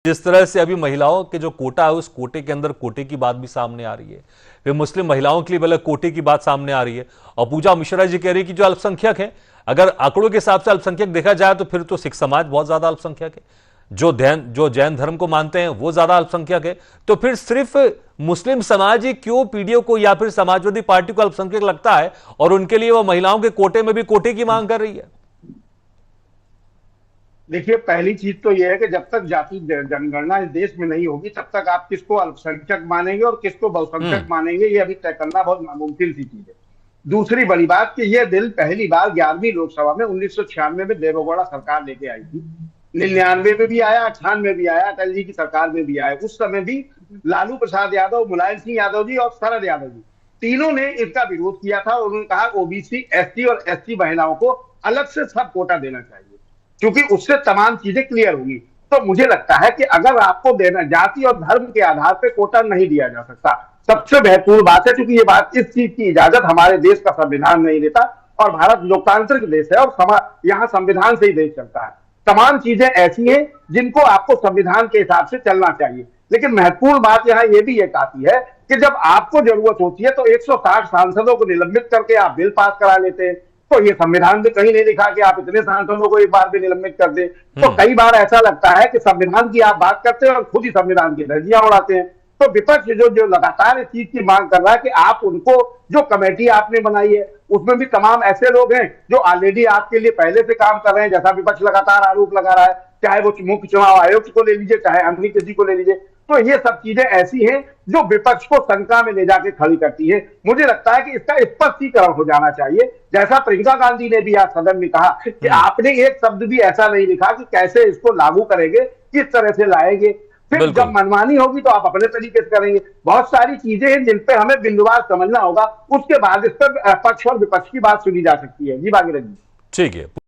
जिस तरह से अभी महिलाओं के जो कोटा है उस कोटे के अंदर कोटे की बात भी सामने आ रही है, फिर मुस्लिम महिलाओं के लिए अलग कोटे की बात सामने आ रही है। और पूजा मिश्रा जी कह रही है कि जो अल्पसंख्यक है, अगर आंकड़ों के हिसाब से अल्पसंख्यक देखा जाए तो फिर तो सिख समाज बहुत ज्यादा अल्पसंख्यक है, जो जैन धर्म को मानते हैं वो ज्यादा अल्पसंख्यक है। तो फिर सिर्फ मुस्लिम समाज ही क्यों पीडीओ को या फिर समाजवादी पार्टी को अल्पसंख्यक लगता है और उनके लिए वो महिलाओं के कोटे में भी कोटे की मांग कर रही है? देखिए, पहली चीज तो यह है कि जब तक जाति जनगणना इस देश में नहीं होगी तब तक आप किसको अल्पसंख्यक मानेंगे और किसको बहुसंख्यक हम्म। मानेंगे, ये अभी तय करना बहुत नामुमकिन सी चीज है। दूसरी बड़ी बात कि यह बिल पहली बार 11वीं लोकसभा में 1996 में देवेगौड़ा सरकार लेके आई थी। 99 में भी आया, 98 में भी आया, अटल जी की सरकार में भी आया। उस समय भी लालू प्रसाद यादव, मुलायम सिंह यादव जी और शरद यादव जी तीनों ने इसका विरोध किया था और उन्होंने कहा ओबीसी, एसटी और एसटी महिलाओं को अलग से सब कोटा देना चाहिए, क्योंकि उससे तमाम चीजें क्लियर होगी। तो मुझे लगता है कि अगर आपको देना, जाति और धर्म के आधार पर कोटा नहीं दिया जा सकता। सबसे महत्वपूर्ण बात है, क्योंकि ये बात, इस चीज की इजाजत हमारे देश का संविधान नहीं देता और भारत लोकतांत्रिक देश है और यहाँ संविधान से ही देश चलता है। तमाम चीजें ऐसी हैं जिनको आपको संविधान के हिसाब से चलना चाहिए। लेकिन महत्वपूर्ण बात यहाँ ये भी एक आती है कि जब आपको जरूरत होती है तो 160 सांसदों को निलंबित करके आप बिल पास करा लेते हैं। तो ये संविधान में कहीं नहीं लिखा कि आप इतने सांसदों को एक बार भी निलंबित कर दें। तो हम्म। कई बार ऐसा लगता है कि संविधान की आप बात करते हैं और खुद ही संविधान की धज्जियां उड़ाते हैं। तो विपक्ष जो लगातार इस चीज की मांग कर रहा है कि आप उनको, जो कमेटी आपने बनाई है उसमें भी तमाम ऐसे लोग हैं जो ऑलरेडी आपके लिए पहले से काम कर रहे हैं, जैसा विपक्ष लगातार आरोप लगा रहा है, चाहे वो मुख्य चुनाव आयोग को ले लीजिए, चाहे अन्य किसी को ले लीजिए। तो ये सब चीजें ऐसी हैं जो विपक्ष को शंका में ले जाके खड़ी करती है। मुझे लगता है कि इसका स्पष्टीकरण हो जाना चाहिए, जैसा प्रियंका गांधी ने भी आज सदन में कहा कि हम्म। आपने एक शब्द भी ऐसा नहीं लिखा कि कैसे इसको लागू करेंगे, किस तरह से लाएंगे। फिर जब बिल्कुल। मनमानी होगी तो आप अपने तरीके से करेंगे। बहुत सारी चीजें हैं जिन पे हमें बिंदुवार समझना होगा, उसके बाद इस पर पक्ष और विपक्ष की बात सुनी जा सकती है। जी भागीरथ जी। ठीक है।